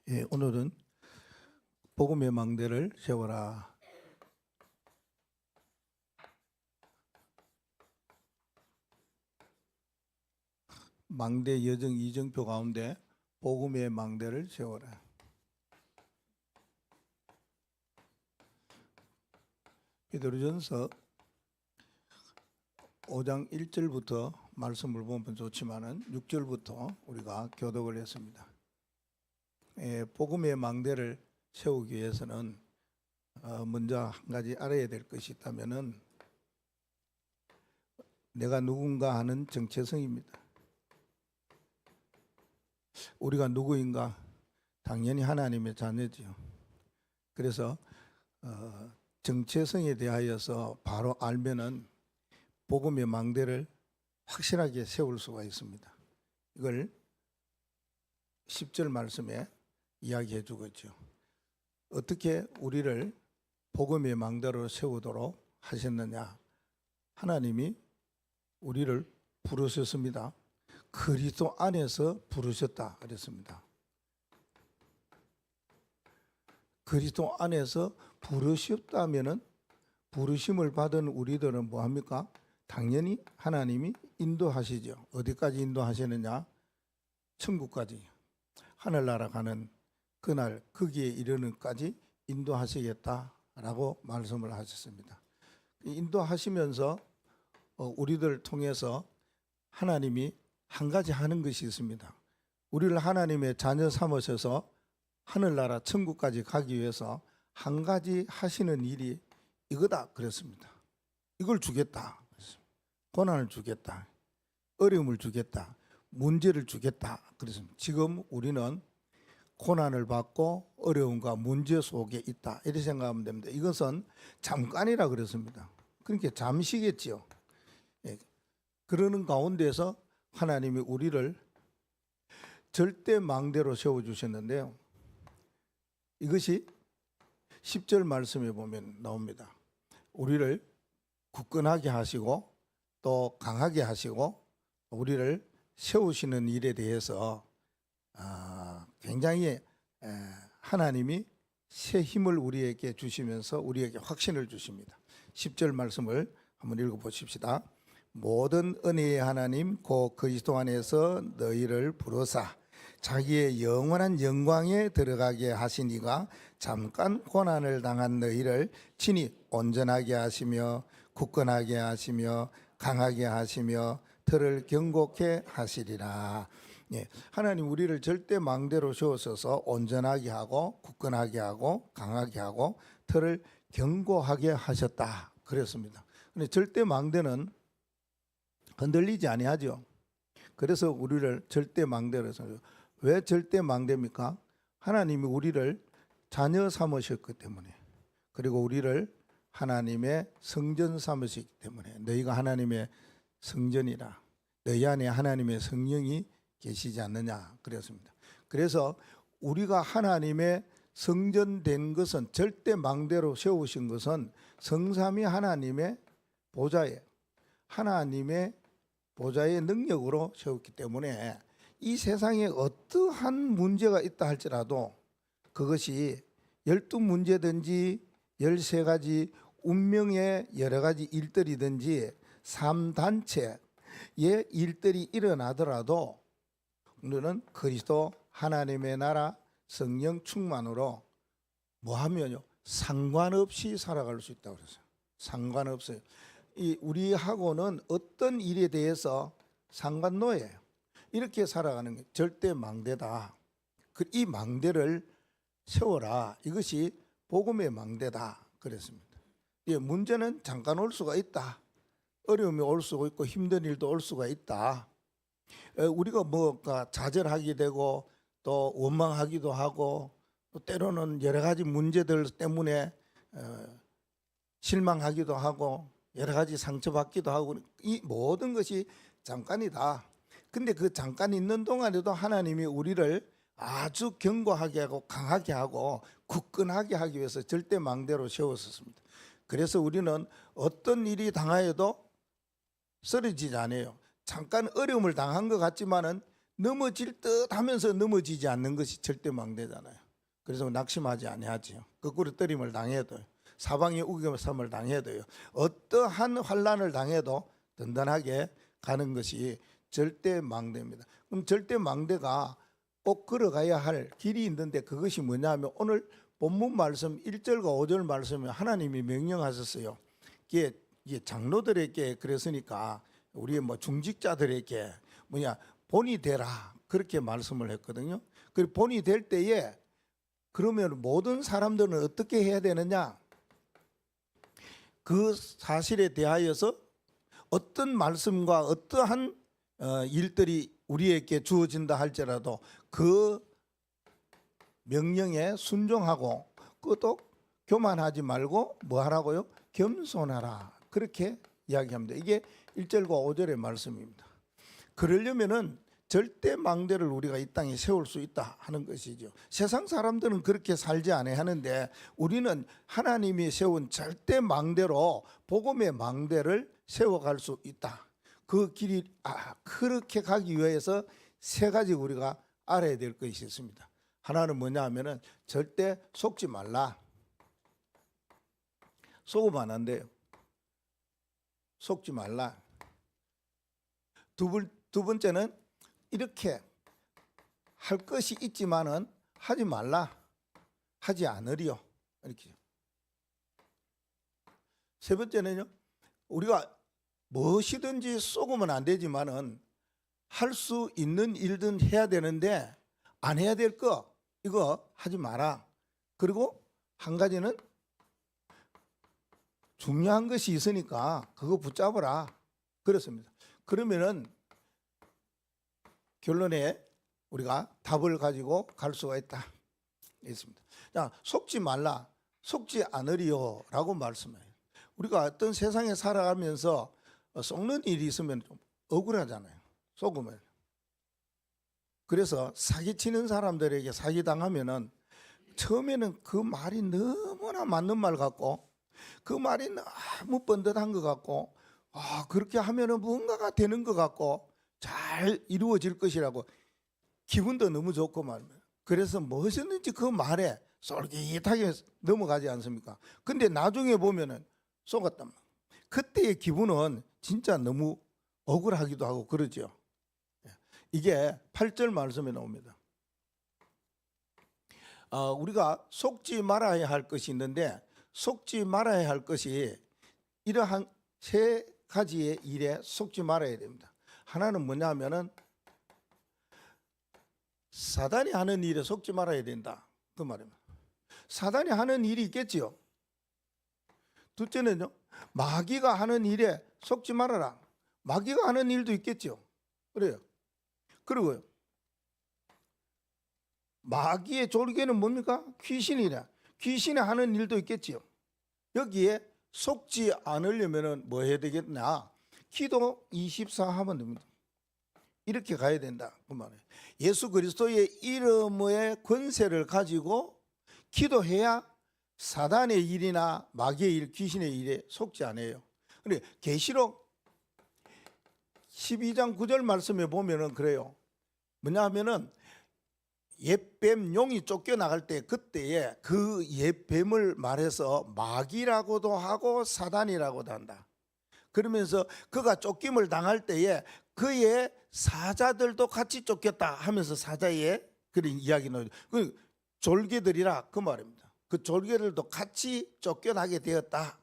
예, 오늘은 복음의 망대를 세워라. 망대 여정 이정표 가운데 복음의 망대를 세워라. 베드로전서 5장 1절부터 말씀을 보면 좋지만은 6절부터 우리가 교독을 했습니다. 복음의 망대를 세우기 위해서는 먼저 한 가지 알아야 될 것이 있다면은 내가 누군가 하는 정체성입니다. 우리가 누구인가? 당연히 하나님의 자녀지요. 그래서 정체성에 대하여서 바로 알면은 복음의 망대를 확실하게 세울 수가 있습니다. 이걸 10절 말씀에 이야기해 주고 있죠. 어떻게 우리를 복음의 망대로 세우도록 하셨느냐? 하나님이 우리를 부르셨습니다. 그리스도 안에서 부르셨다 그랬습니다. 그리스도 안에서 부르셨다면은 부르심을 받은 우리들은 뭐 합니까? 당연히 하나님이 인도하시죠. 어디까지 인도하시느냐? 천국까지, 하늘나라 가는 그날 거기에 이르는까지 인도하시겠다라고 말씀을 하셨습니다. 인도하시면서 우리들 통해서 하나님이 한 가지 하는 것이 있습니다. 우리를 하나님의 자녀 삼으셔서 하늘나라 천국까지 가기 위해서 한 가지 하시는 일이 이거다 그랬습니다. 이걸 주겠다. 고난을 주겠다. 어려움을 주겠다. 문제를 주겠다. 그랬습니다. 지금 우리는 고난을 받고 어려움과 문제 속에 있다. 이렇게 생각하면 됩니다. 이것은 잠깐이라 그랬습니다. 그러니까 잠시겠지요. 그러는 가운데서 하나님이 우리를 절대 망대로 세워주셨는데요. 이것이 10절 말씀에 보면 나옵니다. 우리를 굳건하게 하시고 또 강하게 하시고 우리를 세우시는 일에 대해서 굉장히 하나님이 새 힘을 우리에게 주시면서 우리에게 확신을 주십니다. 10절 말씀을 한번 읽어보십시다. 모든 은혜의 하나님 곧 그리스도 안에서 너희를 부르사 자기의 영원한 영광에 들어가게 하시니가 잠깐 고난을 당한 너희를 친히 온전하게 하시며 굳건하게 하시며 강하게 하시며 들을 견고케 하시리라. 하나님 우리를 절대 망대로 세우셔서 온전하게 하고 굳건하게 하고 강하게 하고 들을 견고하게 하셨다 그랬습니다. 근데 절대 망대는 흔들리지 아니하죠. 그래서 우리를 절대 망대로 해서 왜 절대 망대입니까? 하나님이 우리를 자녀 삼으셨기 때문에 그리고 우리를 하나님의 성전 삼으셨기 때문에 너희가 하나님의 성전이라 너희 안에 하나님의 성령이 계시지 않느냐 그랬습니다. 그래서 우리가 하나님의 성전된 것은 절대 망대로 세우신 것은 성삼위 하나님의 보좌에 하나님의 보좌의 능력으로 세웠기 때문에 이 세상에 어떠한 문제가 있다 할지라도 그것이 12문제든지 13가지 운명의 여러 가지 일들이든지 3단체의 일들이 일어나더라도 우리는 그리스도 하나님의 나라 성령 충만으로 뭐하면요 상관없이 살아갈 수 있다고 그랬어요. 상관없어요. 우리하고는 어떤 일에 대해서 상관노예요. 이렇게 살아가는 게 절대 망대다. 이 망대를 세워라. 이것이 복음의 망대다 그랬습니다. 문제는 잠깐 올 수가 있다. 어려움이 올 수가 있고 힘든 일도 올 수가 있다. 우리가 뭐가 좌절하게 되고 또 원망하기도 하고 또 때로는 여러 가지 문제들 때문에 실망하기도 하고 여러 가지 상처받기도 하고 이 모든 것이 잠깐이다. 근데 그 잠깐 있는 동안에도 하나님이 우리를 아주 견고하게 하고 강하게 하고 굳건하게 하기 위해서 절대 망대로 세웠었습니다. 그래서 우리는 어떤 일이 당하여도 쓰러지지 않아요. 잠깐 어려움을 당한 것 같지만은 넘어질 듯 하면서 넘어지지 않는 것이 절대 망대잖아요. 그래서 낙심하지 아니하지요. 거꾸로 떨림을 당해도 사방에 우겨삼을 당해도요. 어떠한 환난을 당해도 든든하게 가는 것이 절대 망대입니다. 그럼 절대 망대가 꼭 걸어가야 할 길이 있는데 그것이 뭐냐면 오늘 본문 말씀 1절과 5절 말씀에 하나님이 명령하셨어요. 이게 장로들에게 그랬으니까 우리의 뭐 중직자들에게 본이 되라 그렇게 말씀을 했거든요. 그 본이 될 때에 그러면 모든 사람들은 어떻게 해야 되느냐? 그 사실에 대하여서 어떤 말씀과 어떠한 일들이 우리에게 주어진다 할지라도 그 명령에 순종하고 또 교만하지 말고 뭐 하라고요? 겸손하라. 그렇게 이야기합니다. 이게 1절과 5절의 말씀입니다. 그러려면은 절대 망대를 우리가 이 땅에 세울 수 있다 하는 것이죠. 세상 사람들은 그렇게 살지 않아하는데 우리는 하나님이 세운 절대 망대로 복음의 망대를 세워갈 수 있다. 그 길이 그렇게 가기 위해서 세 가지 우리가 알아야 될 것이 있습니다. 하나는 뭐냐 하면은 절대 속지 말라. 속으면 안 돼요. 속지 말라. 두 번째는 이렇게 할 것이 있지만은 하지 말라. 하지 않으리요. 이렇게. 세 번째는요. 우리가 무엇이든지 속으면 안 되지만은 할 수 있는 일든 해야 되는데 안 해야 될 거 이거 하지 마라. 그리고 한 가지는 중요한 것이 있으니까 그거 붙잡으라. 그렇습니다. 그러면은 결론에 우리가 답을 가지고 갈 수가 있다. 있습니다. 자, 속지 말라, 속지 않으리요라고 말씀해요. 우리가 어떤 세상에 살아가면서 속는 일이 있으면 좀 억울하잖아요. 속으면. 그래서 사기치는 사람들에게 사기당하면은 처음에는 그 말이 너무나 맞는 말 같고 그 말이 너무 번듯한 것 같고 그렇게 하면은 뭔가가 되는 것 같고 잘 이루어질 것이라고 기분도 너무 좋고 말이에요. 그래서 무엇이든지 그 말에 쏠깃하게 넘어가지 않습니까? 근데 나중에 보면은 속았단 말이에요. 그때의 기분은 진짜 너무 억울하기도 하고 그러죠. 이게 8절 말씀에 나옵니다. 우리가 속지 말아야 할 것이 있는데 속지 말아야 할 것이 이러한 세 가지의 일에 속지 말아야 됩니다. 하나는 뭐냐 하면은 사단이 하는 일에 속지 말아야 된다. 그 말입니다. 사단이 하는 일이 있겠지요. 둘째는요. 마귀가 하는 일에 속지 말아라. 마귀가 하는 일도 있겠죠. 그래요. 그리고요. 마귀의 졸개는 뭡니까? 귀신이라. 귀신이 하는 일도 있겠지요. 여기에 속지 않으려면 뭐 해야 되겠나? 기도 24 하면 됩니다. 이렇게 가야 된다. 그 말이에요. 예수 그리스도의 이름의 권세를 가지고 기도해야 사단의 일이나 마귀의 일, 귀신의 일에 속지 않아요. 근데 계시록 12장 9절 말씀에 보면은 그래요. 뭐냐 하면은 옛뱀 용이 쫓겨나갈 때 그때에 그 옛뱀을 말해서 마귀라고도 하고 사단이라고도 한다. 그러면서 그가 쫓김을 당할 때에 그의 사자들도 같이 쫓겼다 하면서 사자의 그런 이야기 나오죠. 그 졸개들이라 그 말입니다. 그 졸개들도 같이 쫓겨나게 되었다.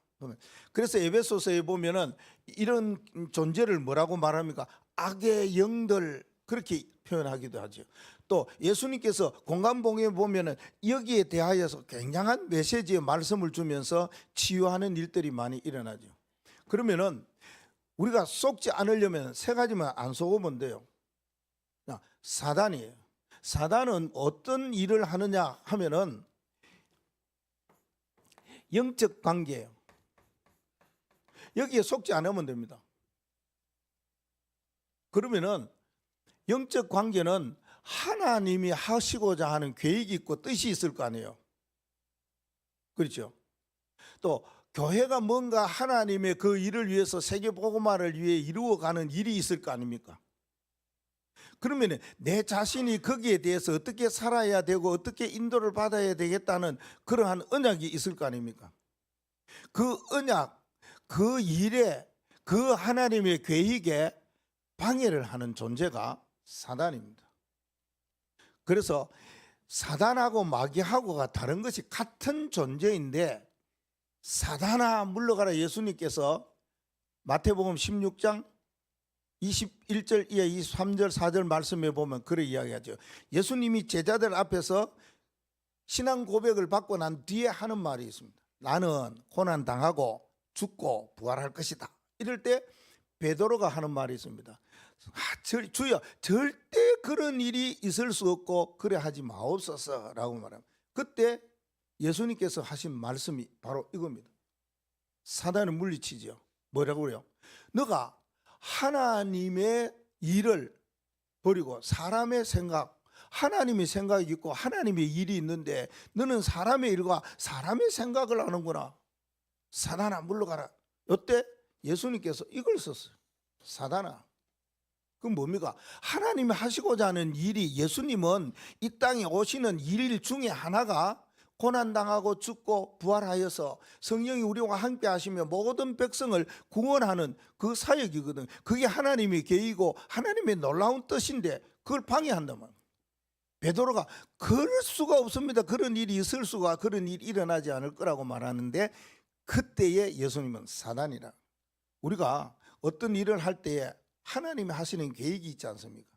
그래서 에베소서에 보면은 이런 존재를 뭐라고 말합니까? 악의 영들 그렇게 표현하기도 하죠. 또 예수님께서 공간봉에 보면은 여기에 대하여서 굉장한 메시지의 말씀을 주면서 치유하는 일들이 많이 일어나죠. 그러면은 우리가 속지 않으려면 세 가지만 안 속으면 돼요. 사단이에요. 사단은 어떤 일을 하느냐 하면은 영적 관계예요. 여기에 속지 않으면 됩니다. 그러면은 영적 관계는 하나님이 하시고자 하는 계획이 있고 뜻이 있을 거 아니에요. 그렇죠? 또 교회가 뭔가 하나님의 그 일을 위해서 세계복음화를 위해 이루어가는 일이 있을 거 아닙니까? 그러면 내 자신이 거기에 대해서 어떻게 살아야 되고 어떻게 인도를 받아야 되겠다는 그러한 언약이 있을 거 아닙니까? 그 언약, 그 일에, 그 하나님의 계획에 방해를 하는 존재가 사단입니다. 그래서 사단하고 마귀하고가 다른 것이 같은 존재인데, 사단아 물러가라, 예수님께서 마태복음 16장 21절 이하 23절 4절 말씀에 보면 그런 이야기하죠. 예수님이 제자들 앞에서 신앙 고백을 받고 난 뒤에 하는 말이 있습니다. 나는 고난 당하고 죽고 부활할 것이다. 이럴 때 베드로가 하는 말이 있습니다. 주여, 절대 그런 일이 있을 수 없고 그래 하지 마옵소서 라고 말합니다. 그때 예수님께서 하신 말씀이 바로 이겁니다. 사단을 물리치죠. 뭐라고 그래요? 너가 하나님의 일을 버리고 사람의 생각, 하나님의 생각이 있고 하나님의 일이 있는데 너는 사람의 일과 사람의 생각을 하는구나. 사단아 물러가라. 이때 예수님께서 이걸 썼어요. 사단아, 그건 뭡니까? 하나님이 하시고자 하는 일이, 예수님은 이 땅에 오시는 일 중에 하나가 고난당하고 죽고 부활하여서 성령이 우리와 함께 하시며 모든 백성을 구원하는 그 사역이거든. 그게 하나님의 계획이고 하나님의 놀라운 뜻인데 그걸 방해한단 말이에요. 베드로가 그럴 수가 없습니다. 그런 일이 있을 수가, 그런 일이 일어나지 않을 거라고 말하는데, 그때에 예수님은 사단이라. 우리가 어떤 일을 할 때에 하나님이 하시는 계획이 있지 않습니까?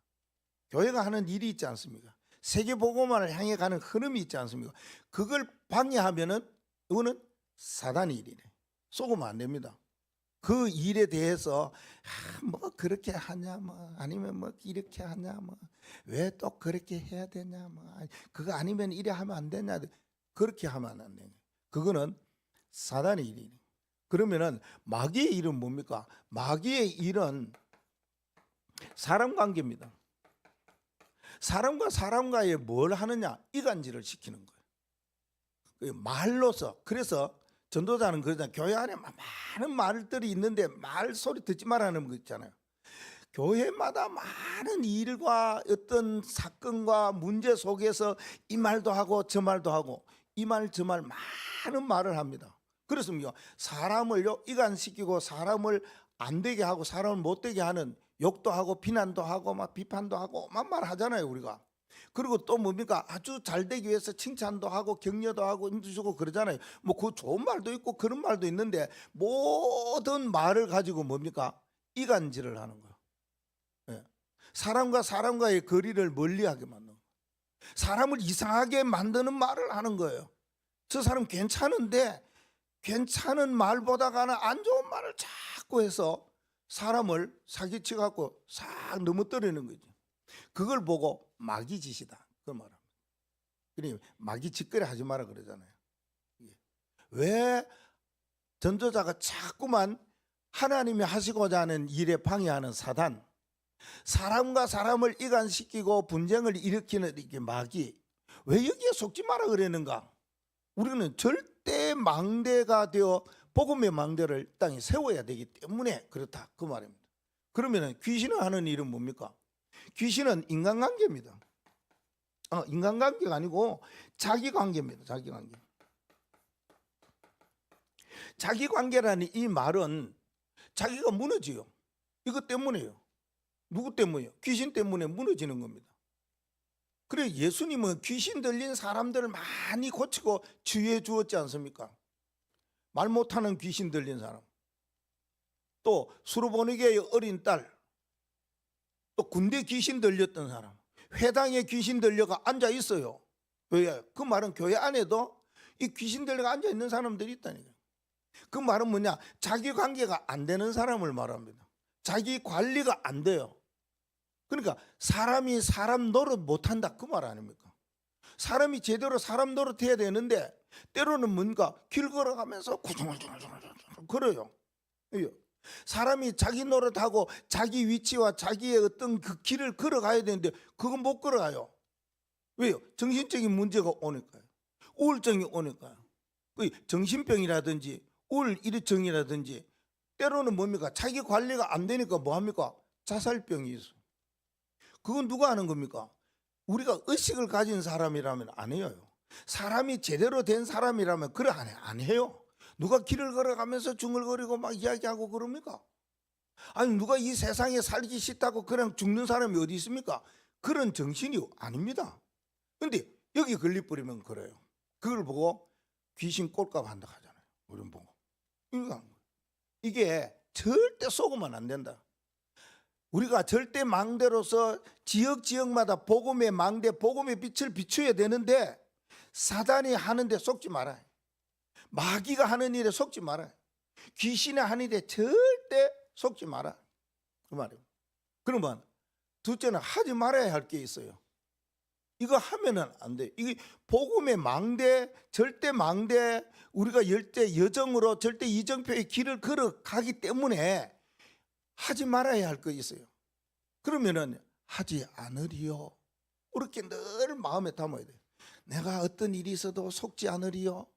교회가 하는 일이 있지 않습니까? 세계복음화를 향해 가는 흐름이 있지 않습니까? 그걸 방해하면은 이거는 사단의 일이래. 속으면 안 됩니다. 그 일에 대해서 뭐 그렇게 하냐, 뭐 아니면 뭐 이렇게 하냐, 뭐 왜 또 그렇게 해야 되냐, 뭐 그거 아니면 이래 하면 안 되냐, 그렇게 하면 안 돼. 그거는 사단의 일이래. 그러면은 마귀의 일은 뭡니까? 마귀의 일은 사람 관계입니다. 사람과 사람과의 뭘 하느냐? 이간질을 시키는 거예요. 말로서. 그래서 전도자는 그러잖아요. 교회 안에 많은 말들이 있는데 말 소리 듣지 말라는 거 있잖아요. 교회마다 많은 일과 어떤 사건과 문제 속에서 이 말도 하고 저 말도 하고 이 말 저 말 많은 말을 합니다. 그래서 사람을요 이간시키고 사람을 안 되게 하고 사람을 못 되게 하는, 욕도 하고 비난도 하고 막 비판도 하고 막 말하잖아요 우리가. 그리고 또 뭡니까? 아주 잘 되기 위해서 칭찬도 하고 격려도 하고 힘주고 그러잖아요. 뭐 그 좋은 말도 있고 그런 말도 있는데 모든 말을 가지고 뭡니까? 이간질을 하는 거예요. 예. 사람과 사람과의 거리를 멀리하게 만드는 거예요. 사람을 이상하게 만드는 말을 하는 거예요. 저 사람 괜찮은데 괜찮은 말보다가는 안 좋은 말을 자꾸 해서 사람을 사기치 갖고 싹 넘어뜨리는 거죠. 그걸 보고 마귀 짓이다 그 말합니다. 그러니까 마귀 짓거리 하지 마라 그러잖아요. 왜 전도자가 자꾸만 하나님이 하시고자 하는 일에 방해하는 사단, 사람과 사람을 이간시키고 분쟁을 일으키는 이게 마귀, 왜 여기에 속지 마라 그랬는가? 우리는 절대 망대가 되어 복음의 망대를 땅에 세워야 되기 때문에 그렇다 그 말입니다. 그러면 귀신은 하는 일은 뭡니까? 귀신은 인간관계입니다. 인간관계가 아니고 자기관계입니다. 자기관계. 자기관계라는 이 말은 자기가 무너져요. 이것 때문에요. 누구 때문에요? 귀신 때문에 무너지는 겁니다. 그래 예수님은 귀신 들린 사람들을 많이 고치고 치유해 주었지 않습니까? 말 못하는 귀신 들린 사람, 또 수로보니게의 어린 딸, 또 군대 귀신 들렸던 사람, 회당에 귀신 들려가 앉아 있어요. 왜? 그 말은 교회 안에도 이 귀신 들려가 앉아 있는 사람들이 있다니까요. 그 말은 뭐냐? 자기 관계가 안 되는 사람을 말합니다. 자기 관리가 안 돼요. 그러니까 사람이 사람 노릇 못한다 그 말 아닙니까? 사람이 제대로 사람 노릇해야 되는데 때로는 뭔가 길 걸어가면서 구중구중구중 그래요. 사람이 자기 노릇하고 자기 위치와 자기의 어떤 그 길을 걸어가야 되는데 그건 못 걸어가요. 왜요? 정신적인 문제가 오니까요. 우울증이 오니까요. 정신병이라든지 우울증이라든지 때로는 뭡니까? 자기 관리가 안 되니까 뭐합니까? 자살병이 있어요. 그건 누가 하는 겁니까? 우리가 의식을 가진 사람이라면 안 해요. 사람이 제대로 된 사람이라면 그래 안 해요. 누가 길을 걸어가면서 중얼거리고 막 이야기하고 그럽니까? 아니 누가 이 세상에 살기 싫다고 그냥 죽는 사람이 어디 있습니까? 그런 정신이 아닙니다. 근데 여기 걸려버리면 그래요. 그걸 보고 귀신 꼴값 한다 하잖아요. 우리는 보고. 이게 절대 속으면 안 된다. 우리가 절대 망대로서 지역마다 복음의 망대, 복음의 빛을 비춰야 되는데 사단이 하는데 속지 말아요. 마귀가 하는 일에 속지 말아요. 귀신이 하는 일에 절대 속지 마라. 그 말이에요. 그러면 둘째는 하지 말아야 할 게 있어요. 이거 하면은 안 돼. 이게 복음의 망대, 절대 망대, 우리가 열대 여정으로 절대 이정표의 길을 걸어가기 때문에 하지 말아야 할 거 있어요. 그러면은 하지 않으리요. 그렇게 늘 마음에 담아야 돼요. 내가 어떤 일이 있어도 속지 않으리요.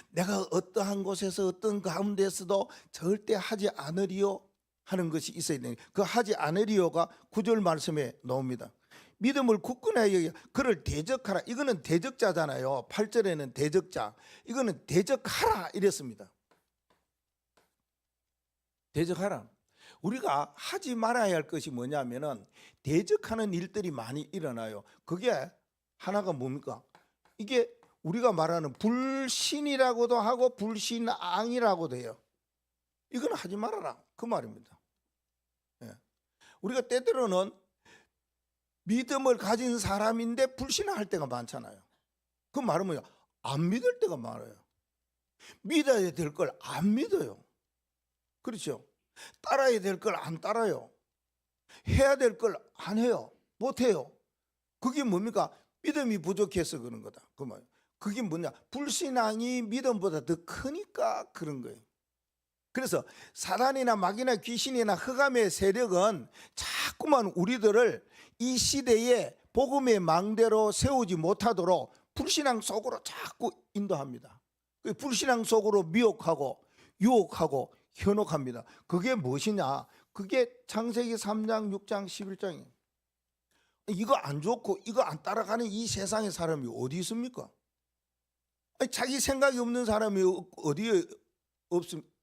내가 어떠한 곳에서 어떤 가운데서도 절대 하지 않으리요 하는 것이 있어야 돼요. 그 하지 않으리요가 9절 말씀에 나옵니다. 믿음을 굳건하게 여겨 그를 대적하라. 이거는 대적자잖아요. 8절에는 대적자. 이거는 대적하라 이랬습니다. 대적하라. 우리가 하지 말아야 할 것이 뭐냐면은 대적하는 일들이 많이 일어나요. 그게 하나가 뭡니까? 이게 우리가 말하는 불신이라고도 하고 불신앙이라고도 해요. 이건 하지 말아라 그 말입니다. 예. 우리가 때때로는 믿음을 가진 사람인데 불신할 때가 많잖아요. 그 말은 뭐야? 안 믿을 때가 많아요. 믿어야 될 걸 안 믿어요. 그렇죠? 따라야 될 걸 안 따라요. 해야 될 걸 안 해요. 못 해요. 그게 뭡니까? 믿음이 부족해서 그런 거다. 그 말. 그게 뭐냐? 불신앙이 믿음보다 더 크니까 그런 거예요. 그래서 사단이나 마귀나 귀신이나 흑암의 세력은 자꾸만 우리들을 이 시대에 복음의 망대로 세우지 못하도록 불신앙 속으로 자꾸 인도합니다. 불신앙 속으로 미혹하고 유혹하고 현혹합니다. 그게 무엇이냐? 그게 창세기 3장, 6장, 11장이에요. 이거 안 좋고 이거 안 따라가는 이 세상의 사람이 어디 있습니까? 아니, 자기 생각이 없는 사람이 어디에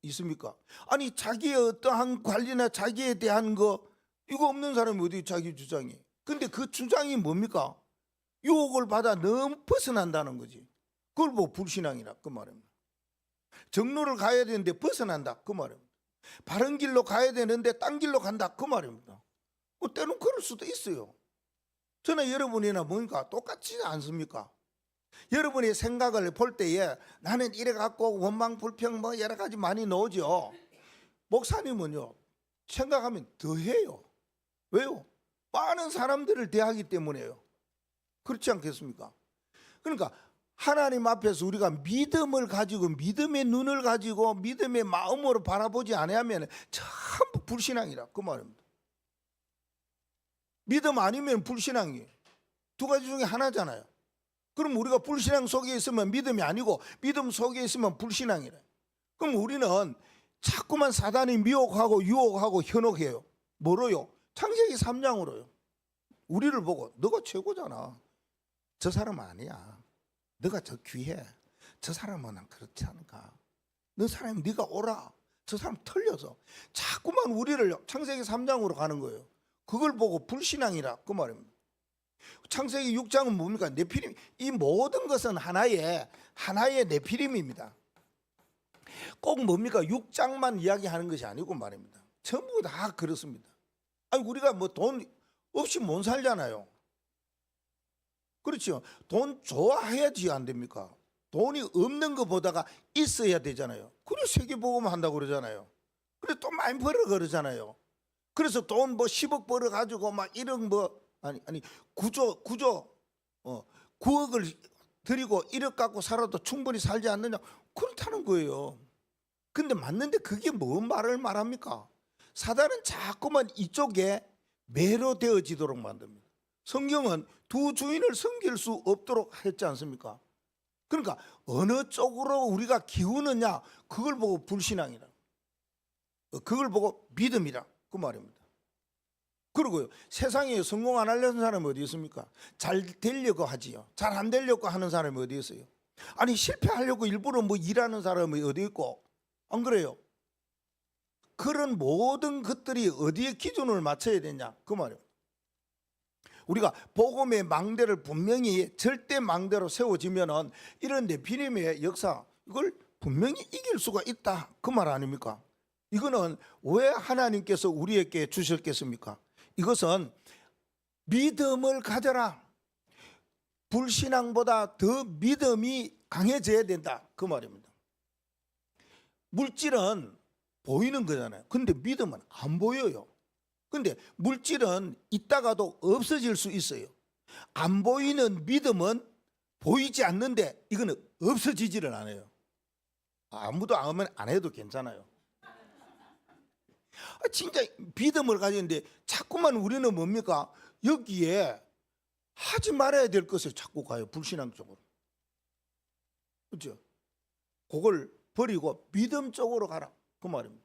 있습니까? 아니 자기의 어떠한 관리나 자기에 대한 거 이거 없는 사람이 어디 자기 주장이. 근데 그 주장이 뭡니까? 유혹을 받아 너무 벗어난다는 거지. 그걸 보고 불신앙이라 그 말입니다. 정로를 가야 되는데 벗어난다 그 말입니다. 바른 길로 가야 되는데 딴 길로 간다 그 말입니다. 때로는 그럴 수도 있어요. 저는 여러분이나 뭔가 똑같지 않습니까? 여러분의 생각을 볼 때에 나는 이래 갖고 원망 불평 뭐 여러 가지 많이 나오죠. 목사님은요 생각하면 더 해요. 왜요? 많은 사람들을 대하기 때문에요. 그렇지 않겠습니까? 그러니까 하나님 앞에서 우리가 믿음을 가지고 믿음의 눈을 가지고 믿음의 마음으로 바라보지 않으면 전부 불신앙이라 그 말입니다. 믿음 아니면 불신앙이 두 가지 중에 하나잖아요. 그럼 우리가 불신앙 속에 있으면 믿음이 아니고 믿음 속에 있으면 불신앙이래. 그럼 우리는 자꾸만 사단이 미혹하고 유혹하고 현혹해요. 뭐로요? 창세기 3장으로요. 우리를 보고 너가 최고잖아. 저 사람 아니야. 너가 저 귀해. 저 사람은 난 그렇지 않을까. 너 사람이 네가 오라. 저 사람 틀려서 자꾸만 우리를 창세기 3장으로 가는 거예요. 그걸 보고 불신앙이라 그 말입니다. 창세기 6장은 뭡니까? 네피림. 이 모든 것은 하나의 네피림입니다. 꼭 뭡니까? 6장만 이야기하는 것이 아니고 말입니다. 전부 다 그렇습니다. 아니 우리가 뭐 돈 없이 못 살잖아요. 그렇죠. 돈 좋아해야지 안 됩니까? 돈이 없는 것보다가 있어야 되잖아요. 그래 세계복음 한다고 그러잖아요. 그래 돈 많이 벌어 그러잖아요. 그래서 돈 뭐 10억 벌어 가지고 막 1억 뭐 아니 구조 9억을 드리고 1억 갖고 살아도 충분히 살지 않느냐 그렇다는 거예요. 근데 맞는데 그게 뭔 말을 말합니까? 사단은 자꾸만 이쪽에 매료되어지도록 만듭니다. 성경은 두 주인을 섬길 수 없도록 했지 않습니까? 그러니까 어느 쪽으로 우리가 기우느냐 그걸 보고 불신앙이라, 그걸 보고 믿음이라 그 말입니다. 그리고요, 세상에 성공 안 하려는 사람이 어디 있습니까? 잘 되려고 하지요. 잘 안 되려고 하는 사람이 어디 있어요? 아니, 실패하려고 일부러 뭐 일하는 사람이 어디 있고, 안 그래요? 그런 모든 것들이 어디에 기준을 맞춰야 되냐 그 말이에요. 우리가 복음의 망대를 분명히 절대 망대로 세워지면은 이런 네피림의 역사, 이걸 분명히 이길 수가 있다 그 말 아닙니까? 이거는 왜 하나님께서 우리에게 주셨겠습니까? 이것은 믿음을 가져라. 불신앙보다 더 믿음이 강해져야 된다 그 말입니다. 물질은 보이는 거잖아요. 근데 믿음은 안 보여요. 근데 물질은 있다가도 없어질 수 있어요. 안 보이는 믿음은 보이지 않는데 이거는 없어지지를 않아요. 아무도 안 해도 괜찮아요. 진짜 믿음을 가지는데 자꾸만 우리는 뭡니까? 여기에 하지 말아야 될 것을 자꾸 가요. 불신앙 쪽으로. 그렇죠? 그걸 버리고 믿음 쪽으로 가라 그 말입니다.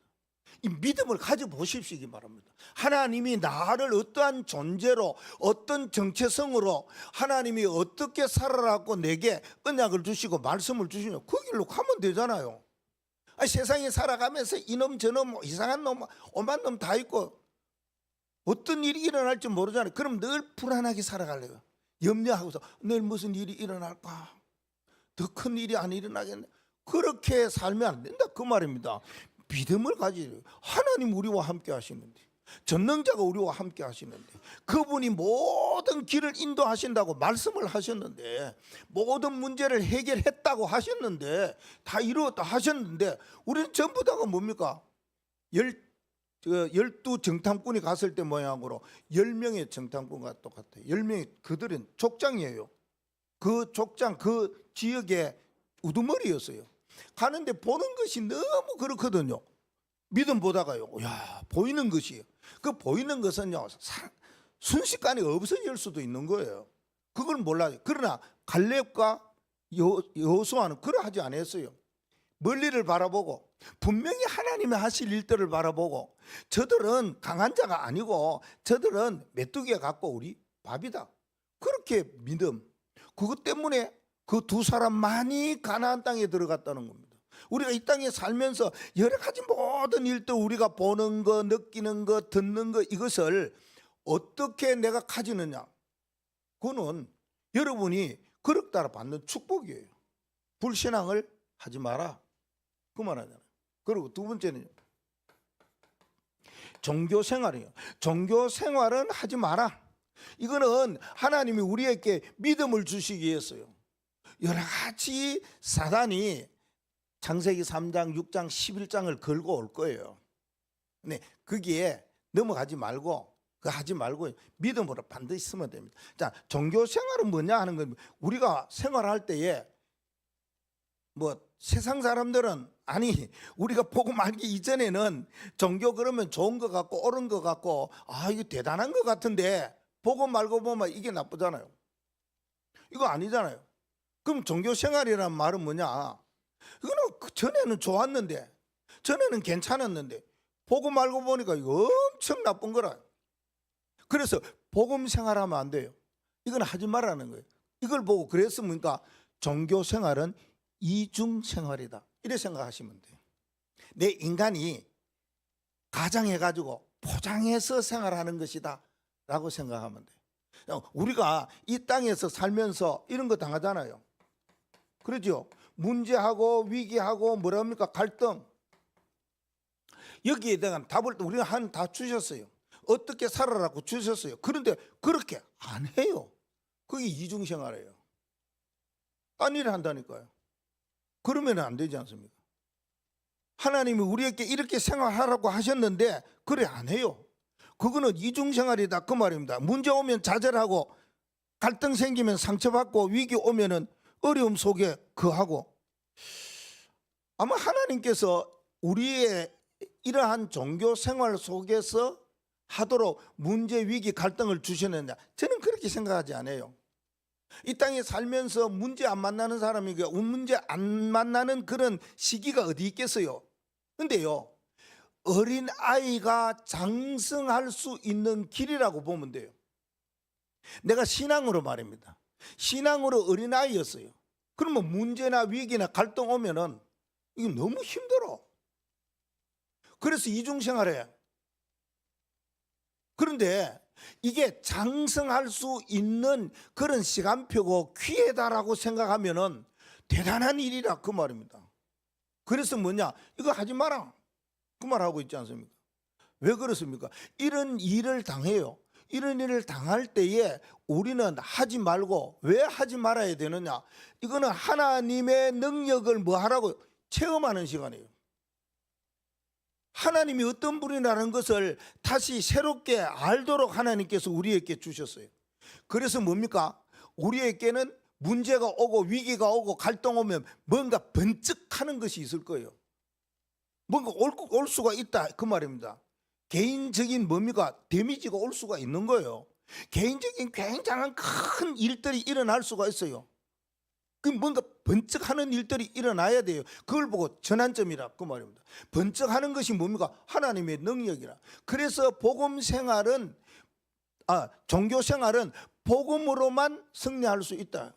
이 믿음을 가져보십시기 바랍니다. 하나님이 나를 어떠한 존재로, 어떤 정체성으로 하나님이 어떻게 살아라고 내게 언약을 주시고 말씀을 주시냐, 그 길로 가면 되잖아요. 아니, 세상에 살아가면서 이놈 저놈 이상한 놈 오만 놈 다 있고 어떤 일이 일어날지 모르잖아요. 그럼 늘 불안하게 살아갈래요. 염려하고서 내일 무슨 일이 일어날까, 더 큰 일이 안 일어나겠네, 그렇게 살면 안 된다 그 말입니다. 믿음을 가지고 하나님 우리와 함께 하시는데, 전능자가 우리와 함께 하시는데, 그분이 모든 길을 인도하신다고 말씀을 하셨는데, 모든 문제를 해결했다고 하셨는데, 다 이루었다 하셨는데, 우리는 전부 다가 뭡니까? 12 정탐꾼이 갔을 때 모양으로 10명의 정탐꾼과 똑같아요. 10명이, 그들은 족장이에요. 그 족장, 그 지역의 우두머리였어요. 가는데 보는 것이 너무 그렇거든요. 믿음 보다가요, 야, 보이는 것이에요. 그 보이는 것은요, 순식간에 없어질 수도 있는 거예요. 그걸 몰라요. 그러나 갈렙과 여호수아는 그러하지 않았어요. 멀리를 바라보고 분명히 하나님이 하실 일들을 바라보고, 저들은 강한 자가 아니고 저들은 메뚜기가 갖고 우리 밥이다, 그렇게 믿음, 그것 때문에 그 두 사람만이 가나안 땅에 들어갔다는 겁니다. 우리가 이 땅에 살면서 여러 가지 모든 일들, 우리가 보는 거, 느끼는 거, 듣는 거, 이것을 어떻게 내가 가지느냐, 그거는 여러분이 그릇 따라 받는 축복이에요. 불신앙을 하지 마라 그 말하잖아요. 그리고 두 번째는 종교 생활이에요. 종교 생활은 하지 마라. 이거는 하나님이 우리에게 믿음을 주시기 위해서요. 여러 가지 사단이 창세기 3장, 6장, 11장을 걸고 올 거예요. 네, 거기에 넘어가지 말고, 그거 하지 말고 믿음으로 반드시 쓰면 됩니다. 자, 종교 생활은 뭐냐 하는 건, 우리가 생활할 때에 뭐 세상 사람들은, 아니, 우리가 복음 알기 이전에는 종교 그러면 좋은 것 같고 옳은 것 같고, 아, 이거 대단한 것 같은데 복음 말고 보면 이게 나쁘잖아요. 이거 아니잖아요. 그럼 종교 생활이란 말은 뭐냐? 이거는 전에는 좋았는데, 전에는 괜찮았는데 복음 알고 보니까 이거 엄청 나쁜 거라. 그래서 복음 생활하면 안 돼요. 이건 하지 말라는 거예요. 이걸 보고 그랬습니까? 종교 생활은 이중 생활이다, 이렇게 생각하시면 돼요. 내 인간이 가장해가지고 포장해서 생활하는 것이다 라고 생각하면 돼요. 우리가 이 땅에서 살면서 이런 거 당하잖아요. 그렇죠? 문제하고 위기하고 뭐랍니까? 갈등. 여기에 대한 답을 우리가 다 주셨어요. 어떻게 살아라고 주셨어요. 그런데 그렇게 안 해요. 그게 이중생활이에요. 딴 일을 한다니까요. 그러면 안 되지 않습니까? 하나님이 우리에게 이렇게 생활하라고 하셨는데 그래 안 해요. 그거는 이중생활이다 그 말입니다. 문제 오면 좌절하고, 갈등 생기면 상처받고, 위기 오면은 어려움 속에 거하고. 아마 하나님께서 우리의 이러한 종교 생활 속에서 하도록 문제, 위기, 갈등을 주셨느냐, 저는 그렇게 생각하지 않아요. 이 땅에 살면서 문제 안 만나는 사람이, 문제 안 만나는 그런 시기가 어디 있겠어요. 근데요, 어린 아이가 장성할 수 있는 길이라고 보면 돼요. 내가 신앙으로 말입니다. 신앙으로 어린 아이였어요. 그러면 문제나 위기나 갈등 오면은 이게 너무 힘들어. 그래서 이중생활해. 그런데 이게 장성할 수 있는 그런 시간표고 기회다라고 생각하면은 대단한 일이라 그 말입니다. 그래서 뭐냐? 이거 하지 마라. 그 말하고 있지 않습니까? 왜 그렇습니까? 이런 일을 당해요. 이런 일을 당할 때에 우리는 하지 말고 왜 하지 말아야 되느냐? 이거는 하나님의 능력을 뭐 하라고? 체험하는 시간이에요. 하나님이 어떤 분이라는 것을 다시 새롭게 알도록 하나님께서 우리에게 주셨어요. 그래서 뭡니까? 우리에게는 문제가 오고 위기가 오고 갈등 오면 뭔가 번쩍하는 것이 있을 거예요. 뭔가 올 수가 있다 그 말입니다. 개인적인 뭡니까? 데미지가 올 수가 있는 거예요. 개인적인 굉장한 큰 일들이 일어날 수가 있어요. 그 뭔가 번쩍하는 일들이 일어나야 돼요. 그걸 보고 전환점이라 그 말입니다. 번쩍하는 것이 뭡니까? 하나님의 능력이라. 그래서 복음 생활은 종교 생활은 복음으로만 승리할 수 있다.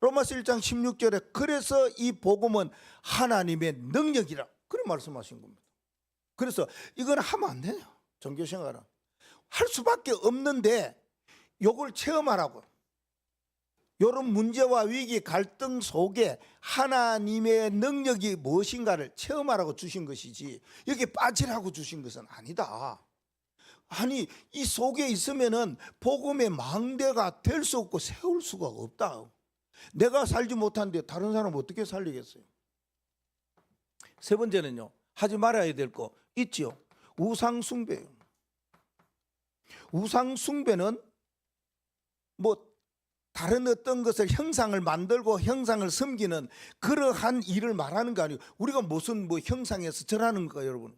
로마서 1장 16절에 그래서 이 복음은 하나님의 능력이라 그런 말씀하신 겁니다. 그래서 이건 하면 안 돼요. 종교 생활은 할 수밖에 없는데 요걸 체험하라고. 이런 문제와 위기 갈등 속에 하나님의 능력이 무엇인가를 체험하라고 주신 것이지 여기 빠지라고 주신 것은 아니다. 아니 이 속에 있으면은 복음의 망대가 될 수 없고 세울 수가 없다. 내가 살지 못하는데 다른 사람 어떻게 살리겠어요? 세 번째는요, 하지 말아야 될 거 있지요. 우상 숭배예요. 우상 숭배는 뭐 다른 어떤 것을 형상을 만들고 형상을 섬기는 그러한 일을 말하는 거 아니에요. 우리가 무슨 뭐 형상에서 절하는 거예요, 여러분?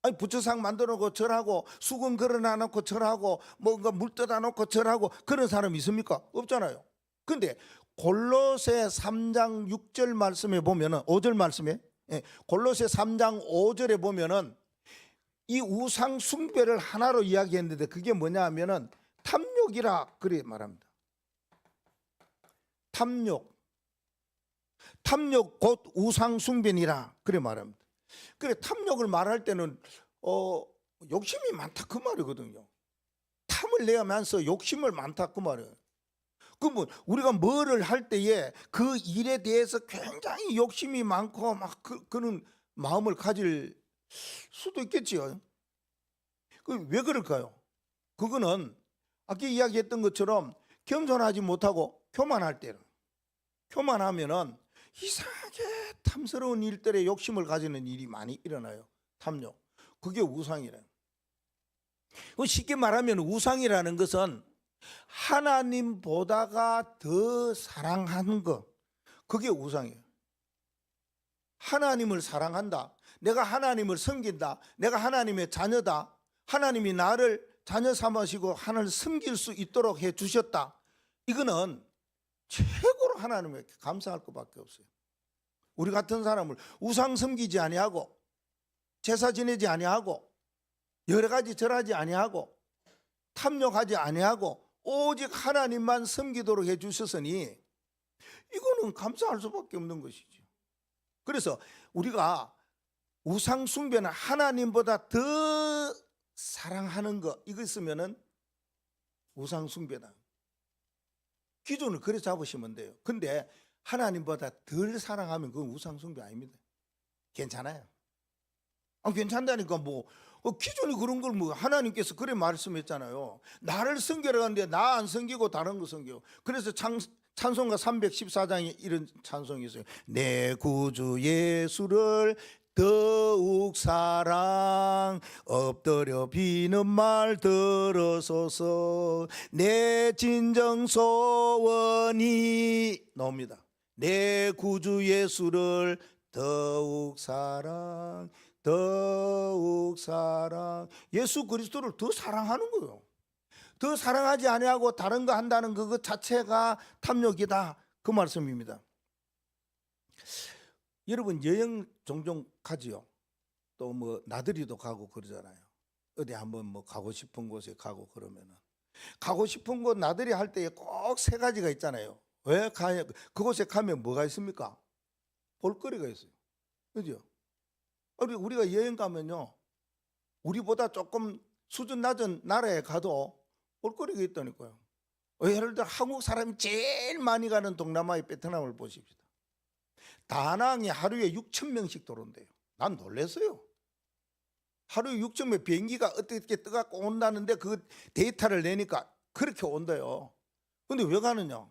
아니 부처상 만들어 놓고 절하고 수건 걸어놔 놓고 절하고 뭔가 물 떠다 놓고 절하고 그런 사람 있습니까? 없잖아요. 근데 골로새 3장 6절 말씀에 보면은 5절 말씀에 골로새 3장 5절에 보면은 이 우상 숭배를 하나로 이야기했는데 그게 뭐냐 하면은 탐욕이라 그래 말합니다. 탐욕 곧 우상 숭배니라 그래 말합니다. 그래 탐욕을 말할 때는 욕심이 많다 그 말이거든요. 탐을 내면서 욕심을 많다 그 말이에요. 그러면 우리가 뭐를 할 때에 그 일에 대해서 굉장히 욕심이 많고 막 그런 마음을 가질 수도 있겠지요. 왜 그럴까요? 그거는 아까 이야기했던 것처럼 겸손하지 못하고 교만할 때는 교만하면은 이상하게 탐스러운 일들에 욕심을 가지는 일이 많이 일어나요. 탐욕. 그게 우상이래요. 쉽게 말하면 우상이라는 것은 하나님보다가 더 사랑하는 것, 그게 우상이에요. 하나님을 사랑한다. 내가 하나님을 섬긴다. 내가 하나님의 자녀다. 하나님이 나를 자녀 삼으시고 하나님을 섬길 수 있도록 해 주셨다. 이거는 최고로 하나님에게 감사할 것밖에 없어요. 우리 같은 사람을 우상 섬기지 아니하고 제사 지내지 아니하고 여러 가지 절하지 아니하고 탐욕하지 아니하고 오직 하나님만 섬기도록 해 주셨으니 이거는 감사할 수밖에 없는 것이죠. 그래서 우리가 우상 숭배는 하나님보다 더 사랑하는 거 이거 있으면은 우상 숭배다. 기준을 그래 잡으시면 돼요. 근데 하나님보다 덜 사랑하면 그건 우상 숭배 아닙니다. 괜찮아요. 괜찮다니까 뭐 기존이 그런 걸 뭐 하나님께서 그래 말씀했잖아요. 나를 섬기러 가는데 나 안 섬기고 다른 거 섬겨. 그래서 찬송가 314장에 이런 찬송이 있어요. 내 구주 예수를 더욱 사랑 엎드려 비는 말 들어소서 내 진정 소원이 나옵니다. 내 구주 예수를 더욱 사랑 예수 그리스도를 더 사랑하는 거예요. 더 사랑하지 아니하고 다른 거 한다는 그것 자체가 탐욕이다 그 말씀입니다. 여러분 여행 종종 가지요. 또 뭐 나들이도 가고 그러잖아요. 어디 한번 뭐 가고 싶은 곳에 가고 그러면은 가고 싶은 곳 나들이 할 때 꼭 세 가지가 있잖아요. 왜 가냐? 그곳에 가면 뭐가 있습니까? 볼거리가 있어요. 그죠? 우리가 여행 가면요, 우리보다 조금 수준 낮은 나라에 가도 볼거리가 있다니까요. 예를 들어 한국 사람이 제일 많이 가는 동남아의 베트남을 보십시다. 다낭이 하루에 6천 명씩 들어온대요. 난 놀랐어요. 하루에 6천 명, 비행기가 어떻게 떠갖고 온다는데 그 데이터를 내니까 그렇게 온대요. 근데 왜 가느냐?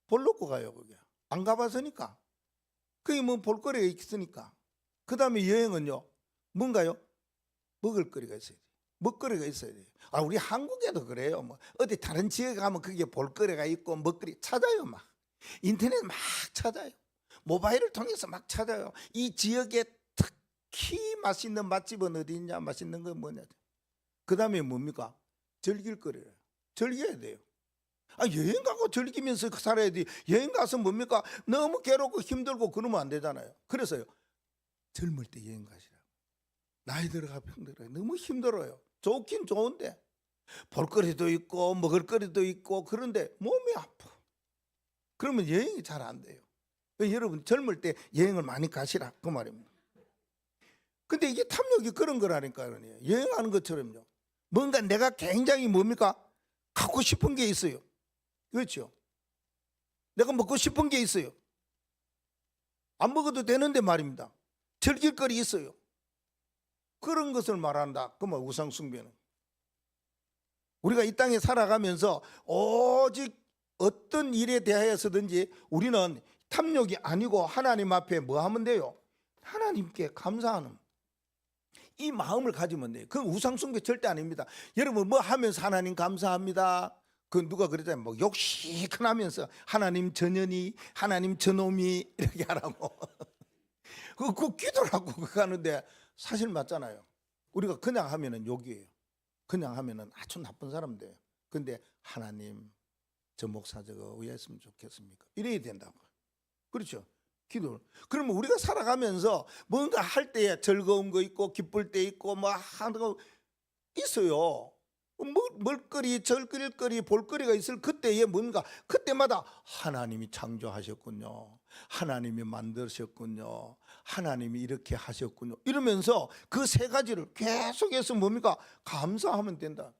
볼 놓고 가요. 그게 안 가봤으니까. 그게 뭐 볼거리가 있으니까. 그 다음에 여행은요, 뭔가요? 먹을거리가 있어야 돼요. 먹거리가 있어야 돼요. 우리 한국에도 그래요. 뭐 어디 다른 지역에 가면 그게 볼거리가 있고 먹거리 찾아요. 막 인터넷 막 찾아요. 모바일을 통해서 막 찾아요. 이 지역에 특히 맛있는 맛집은 어디 있냐, 맛있는 건 뭐냐. 그 다음에 뭡니까? 즐길 거리예요. 즐겨야 돼요. 여행 가고 즐기면서 살아야 돼. 여행 가서 뭡니까? 너무 괴롭고 힘들고 그러면 안 되잖아요. 그래서요, 젊을 때 여행 가시라. 나이 들어가 병들어요. 너무 힘들어요. 좋긴 좋은데 볼거리도 있고 먹을거리도 있고 그런데 몸이 아파. 그러면 여행이 잘 안 돼요. 여러분 젊을 때 여행을 많이 가시라 그 말입니다. 근데 이게 탐욕이 그런 거라니까요. 여행하는 것처럼요, 뭔가 내가 굉장히 뭡니까? 갖고 싶은 게 있어요. 그렇죠? 내가 먹고 싶은 게 있어요. 안 먹어도 되는데 말입니다. 즐길 거리 있어요. 그런 것을 말한다. 그 말 우상 숭배는. 우리가 이 땅에 살아가면서 오직 어떤 일에 대하여서든지 우리는 탐욕이 아니고 하나님 앞에 뭐 하면 돼요? 하나님께 감사하는 이 마음을 가지면 돼요. 그건 우상 숭배 절대 아닙니다. 여러분 뭐 하면서 하나님 감사합니다. 그 누가 그러잖아요. 뭐 욕시큰하면서 하나님 전연이, 하나님 저놈이 이렇게 하라고. 그 기도라고 그거 하는데 사실 맞잖아요. 우리가 그냥 하면은 욕이에요. 그냥 하면은 아주 나쁜 사람 돼요. 근데 하나님 저 목사 저거 왜 했으면 좋겠습니까? 이래야 된다고. 그렇죠? 기도. 그러면 우리가 살아가면서 뭔가 할 때에 즐거운 거 있고 기쁠 때 있고 뭐 하는 거 있어요. 먹거리, 즐길거리, 볼거리가 있을 그때에 뭔가 그때마다 하나님이 창조하셨군요. 하나님이 만드셨군요. 하나님이 이렇게 하셨군요. 이러면서 그 세 가지를 계속해서 뭡니까? 감사하면 된다.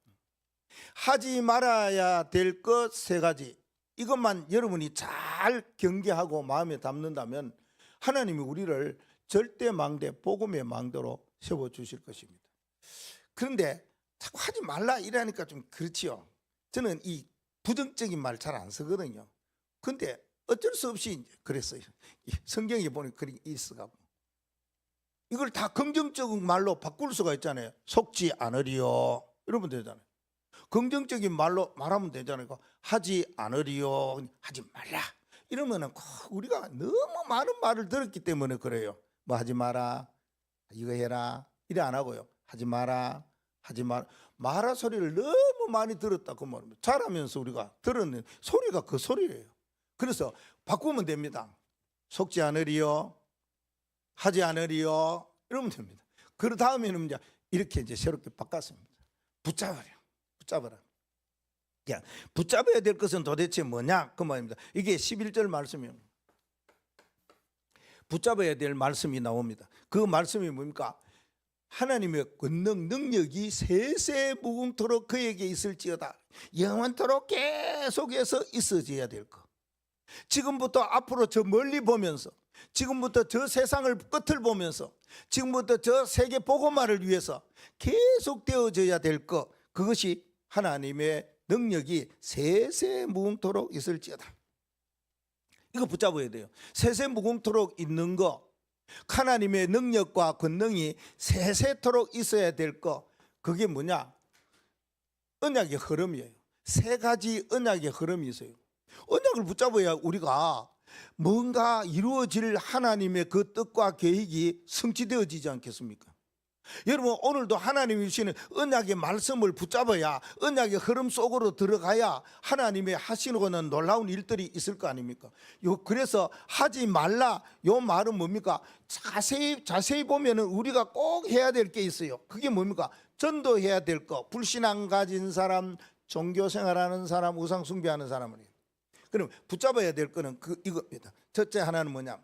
하지 말아야 될 것 세 가지. 이것만 여러분이 잘 경계하고 마음에 담는다면 하나님이 우리를 절대망대, 복음의 망대로 세워주실 것입니다. 그런데 자꾸 하지 말라 이러니까 좀 그렇지요. 저는 이 부정적인 말 잘 안 쓰거든요. 근데 어쩔 수 없이 그랬어요. 성경에 보니 그리 있어가고 이걸 다 긍정적인 말로 바꿀 수가 있잖아요. 속지 않으리요 이러면 되잖아요. 긍정적인 말로 말하면 되잖아요. 하지 않으리요, 하지 말라 이러면은 우리가 너무 많은 말을 들었기 때문에 그래요. 뭐 하지 마라, 이거 해라 이래 안 하고요. 하지 마라, 하지 마라. 마라 소리를 너무 많이 들었다 그 말입니다. 자라면서 우리가 들었는 소리가 그 소리예요. 그래서 바꾸면 됩니다. 속지 않으리요, 하지 않으리요 이러면 됩니다. 그 다음에는 이제 이렇게 이제 새롭게 바꿨습니다. 붙잡아라. 야, 붙잡아야 될 것은 도대체 뭐냐 그 말입니다. 이게 11절 말씀이에요. 붙잡아야 될 말씀이 나옵니다. 그 말씀이 뭡니까? 하나님의 권능 능력이 세세 무궁토록 그에게 있을지어다. 영원토록 계속해서 있어져야 될 것. 지금부터 앞으로 저 멀리 보면서, 지금부터 저 세상을 끝을 보면서, 지금부터 저 세계 복음화를 위해서 계속 되어져야 될 것, 그것이 하나님의 능력이 세세 무궁토록 있을지어다. 이거 붙잡아야 돼요. 세세 무궁토록 있는 거, 하나님의 능력과 권능이 세세토록 있어야 될 것, 그게 뭐냐? 언약의 흐름이에요. 세 가지 언약의 흐름이 있어요. 언약을 붙잡아야 우리가 뭔가 이루어질 하나님의 그 뜻과 계획이 성취되어지지 않겠습니까? 여러분 오늘도 하나님이 주시는 언약의 말씀을 붙잡아야 언약의 흐름 속으로 들어가야 하나님의 하시는 거는 놀라운 일들이 있을 거 아닙니까? 그래서 하지 말라 요 말은 뭡니까? 자세히 보면은 우리가 꼭 해야 될 게 있어요. 그게 뭡니까? 전도해야 될 거. 불신앙 가진 사람, 종교 생활하는 사람, 우상 숭배하는 사람은. 그럼 붙잡아야 될 거는 이겁니다. 첫째 하나는 뭐냐?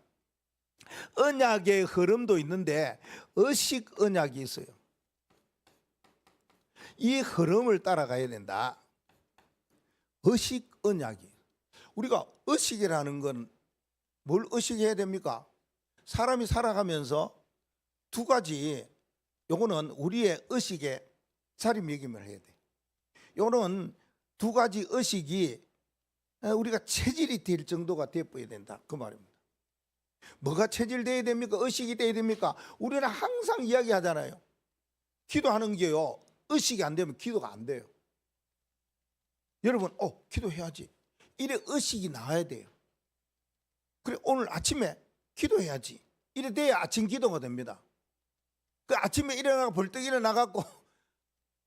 언약의 흐름도 있는데 의식 언약이 있어요. 이 흐름을 따라가야 된다. 의식 언약이. 우리가 의식이라는 건 뭘 의식해야 됩니까? 사람이 살아가면서 두 가지, 요거는 우리의 의식에 자리매김을 해야 돼. 요거는 두 가지 의식이 우리가 체질이 될 정도가 되어야 된다, 그 말입니다. 뭐가 체질돼야 됩니까? 의식이 돼야 됩니까? 우리는 항상 이야기하잖아요. 기도하는 게요, 의식이 안 되면 기도가 안 돼요. 여러분 기도해야지, 이래 의식이 나와야 돼요. 그래 오늘 아침에 기도해야지, 이래 돼야 아침 기도가 됩니다. 그 아침에 일어나고 벌떡 일어나갖고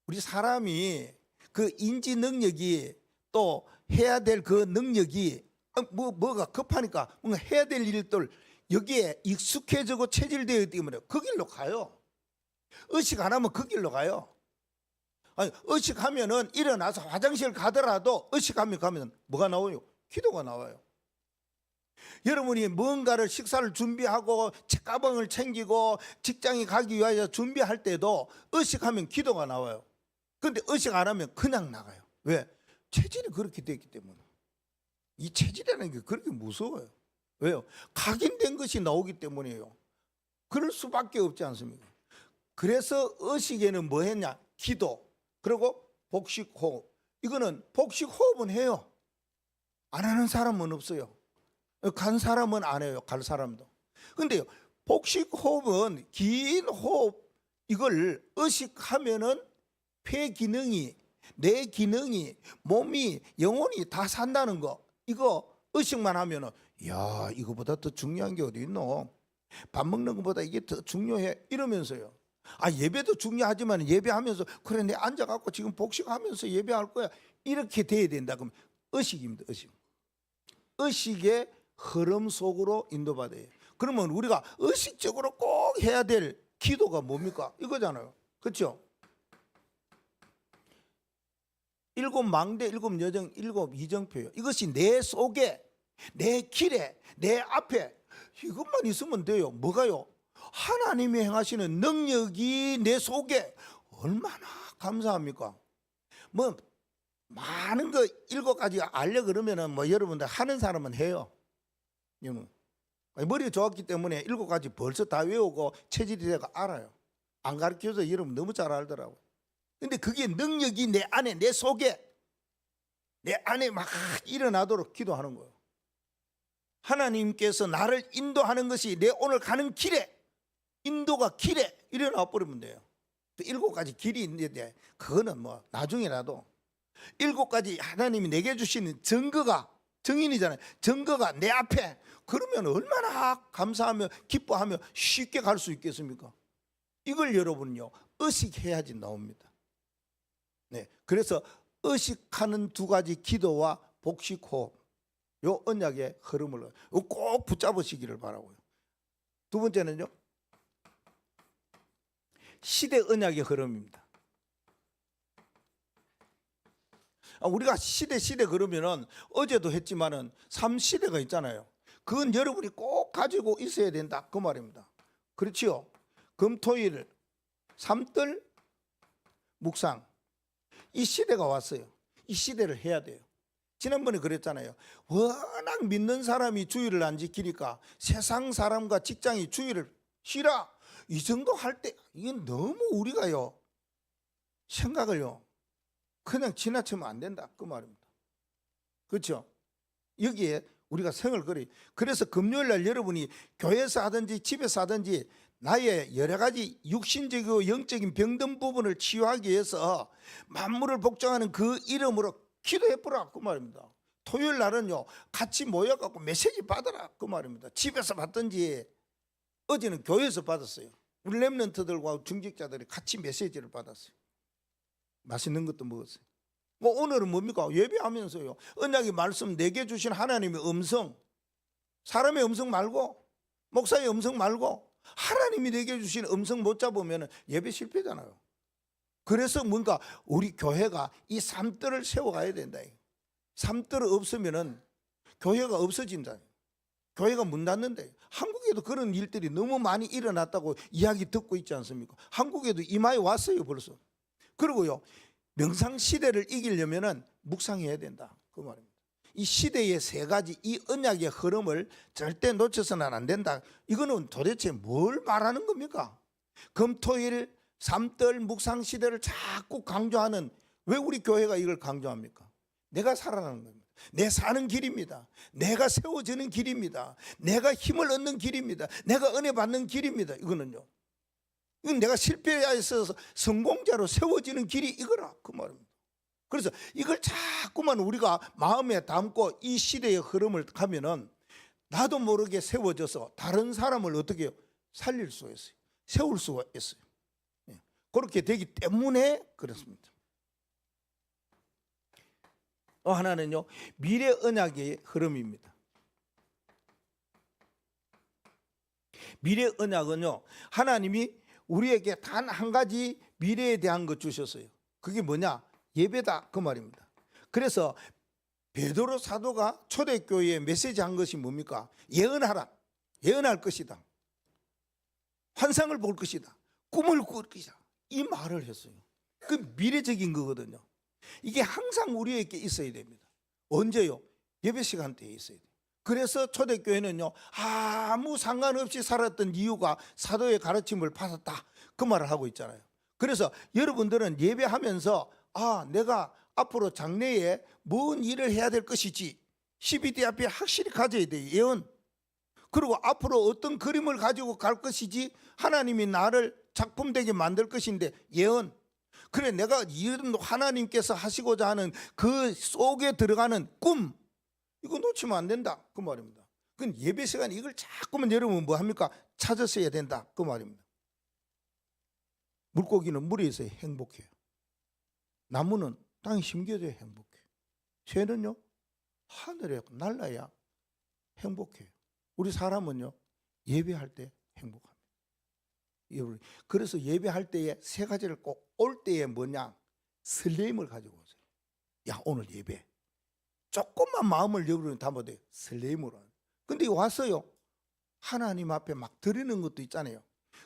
우리 사람이 그 인지 능력이 또 해야 될 그 능력이 뭐가 급하니까 뭔가 해야 될 일들 여기에 익숙해지고 체질되어 있기 때문에 그 길로 가요. 의식 안 하면 그 길로 가요. 아니, 의식하면은 일어나서 화장실 가더라도 의식하면 뭐가 나와요? 기도가 나와요. 여러분이 뭔가를 식사를 준비하고 책가방을 챙기고 직장에 가기 위하여 준비할 때도 의식하면 기도가 나와요. 그런데 의식 안 하면 그냥 나가요. 왜? 체질이 그렇게 됐기 때문에. 이 체질이라는 게 그렇게 무서워요. 왜요? 각인된 것이 나오기 때문이에요. 그럴 수밖에 없지 않습니까? 그래서 의식에는 뭐 했냐? 기도, 그리고 복식 호흡. 이거는 복식 호흡은 해요. 안 하는 사람은 없어요. 간 사람은 안 해요. 갈 사람도. 근데 복식 호흡은 긴 호흡, 이걸 의식하면은 폐 기능이, 뇌 기능이, 몸이, 영혼이 다 산다는 거, 이거 의식만 하면은 야, 이거보다 더 중요한 게 어디 있노? 밥 먹는 것보다 이게 더 중요해, 이러면서요. 예배도 중요하지만 예배하면서 그래 내 앉아갖고 지금 복식하면서 예배할 거야, 이렇게 돼야 된다. 그럼 의식입니다. 의식의 흐름 속으로 인도받아요. 그러면 우리가 의식적으로 꼭 해야 될 기도가 뭡니까? 이거잖아요. 그렇죠? 일곱 망대, 일곱 여정, 일곱 이정표요. 이것이 내 속에, 내 길에, 내 앞에 이것만 있으면 돼요. 뭐가요? 하나님이 행하시는 능력이 내 속에. 얼마나 감사합니까? 뭐 많은 거 일곱 가지 알려 그러면은 뭐 여러분들 하는 사람은 해요. 머리가 좋았기 때문에 일곱 가지 벌써 다 외우고 체질이 되고 알아요. 안 가르쳐서 여러분 너무 잘 알더라고요. 근데 그게 능력이 내 안에, 내 속에, 내 안에 막 일어나도록 기도하는 거예요. 하나님께서 나를 인도하는 것이 내 오늘 가는 길에, 인도가 길에 일어나 버리면 돼요. 일곱 가지 길이 있는데 그거는 뭐 나중에라도, 일곱 가지 하나님이 내게 주시는 증거가, 증인이잖아요. 증거가 내 앞에, 그러면 얼마나 감사하며 기뻐하며 쉽게 갈 수 있겠습니까? 이걸 여러분요 의식해야지 나옵니다. 네, 그래서 의식하는 두 가지 기도와 복식호흡, 요 언약의 흐름을 꼭 붙잡으시기를 바라고요. 두 번째는요, 시대 언약의 흐름입니다. 우리가 시대 그러면은 어제도 했지만은 3시대가 있잖아요. 그건 여러분이 꼭 가지고 있어야 된다, 그 말입니다. 그렇지요? 금토일 3뜰 묵상, 이 시대가 왔어요. 이 시대를 해야 돼요. 지난번에 그랬잖아요. 워낙 믿는 사람이 주의를 안 지키니까 세상 사람과 직장이 주의를 쉬라, 이 정도 할 때 이건 너무 우리가요 생각을요 그냥 지나치면 안 된다, 그 말입니다. 그렇죠? 여기에 우리가 성을 걸어요. 그래서 금요일날 여러분이 교회에서 하든지 집에서 하든지 나의 여러 가지 육신적이고 영적인 병든 부분을 치유하기 위해서 만물을 복종하는 그 이름으로 기도해보라, 그 말입니다. 토요일 날은요 같이 모여갖고 메시지 받으라, 그 말입니다. 집에서 받든지, 어제는 교회에서 받았어요. 우리 렘넌트들과 중직자들이 같이 메시지를 받았어요. 맛있는 것도 먹었어요. 뭐 오늘은 뭡니까? 예배하면서요, 언약의 말씀 내게 주신 하나님의 음성, 사람의 음성 말고, 목사의 음성 말고 하나님이 내게 주신 음성 못 잡으면 예배 실패잖아요. 그래서 뭔가 우리 교회가 이 삶들을 세워가야 된다. 삶들이 없으면 교회가 없어진다. 교회가 문 닫는데, 한국에도 그런 일들이 너무 많이 일어났다고 이야기 듣고 있지 않습니까? 한국에도 이마에 왔어요 벌써. 그리고요, 명상 시대를 이기려면은 묵상해야 된다, 그 말입니다. 이 시대의 세 가지, 이 언약의 흐름을 절대 놓쳐서는 안 된다. 이거는 도대체 뭘 말하는 겁니까? 금토일 삼떨 묵상 시대를 자꾸 강조하는, 왜 우리 교회가 이걸 강조합니까? 내가 살아나는 겁니다. 내 사는 길입니다. 내가 세워지는 길입니다. 내가 힘을 얻는 길입니다. 내가 은혜 받는 길입니다. 이거는요, 이건 내가 실패해서 성공자로 세워지는 길이 이거라, 그 말입니다. 그래서 이걸 자꾸만 우리가 마음에 담고 이 시대의 흐름을 가면은 나도 모르게 세워져서 다른 사람을 어떻게 살릴 수가 있어요. 세울 수가 있어요. 그렇게 되기 때문에 그렇습니다. 하나는요, 미래 언약의 흐름입니다. 미래 언약은요, 하나님이 우리에게 단 한 가지 미래에 대한 것 주셨어요. 그게 뭐냐? 예배다, 그 말입니다. 그래서 베드로 사도가 초대교회에 메시지 한 것이 뭡니까? 예언하라, 예언할 것이다, 환상을 볼 것이다, 꿈을 꿀 것이다, 이 말을 했어요. 그 미래적인 거거든요. 이게 항상 우리에게 있어야 됩니다. 언제요? 예배 시간 때에 있어야 돼요. 그래서 초대교회는요, 아무 상관없이 살았던 이유가 사도의 가르침을 받았다, 그 말을 하고 있잖아요. 그래서 여러분들은 예배하면서 내가 앞으로 장래에 뭔 일을 해야 될 것이지, 12대 앞에 확실히 가져야 돼요, 예언. 그리고 앞으로 어떤 그림을 가지고 갈 것이지, 하나님이 나를 작품되게 만들 것인데, 예언. 그래, 내가 이런 하나님께서 하시고자 하는 그 속에 들어가는 꿈, 이거 놓치면 안 된다, 그 말입니다. 그건 예배 시간에 이걸 자꾸만 여러분 뭐 합니까? 찾았어야 된다, 그 말입니다. 물고기는 물에 있어야 행복해요. 나무는 땅에 심겨져야 행복해요. 새는요, 하늘에 날라야 행복해요. 우리 사람은요, 예배할 때 행복합니다. 그래서 예배할 때에 세 가지를 꼭 올 때에 뭐냐? 설렘을 가지고 오세요. 야, 오늘 예배 조금만 마음을 여러분이 담아도 돼요. 설렘으로. 근데 왔어요, 하나님 앞에 막 드리는 것도 있잖아요.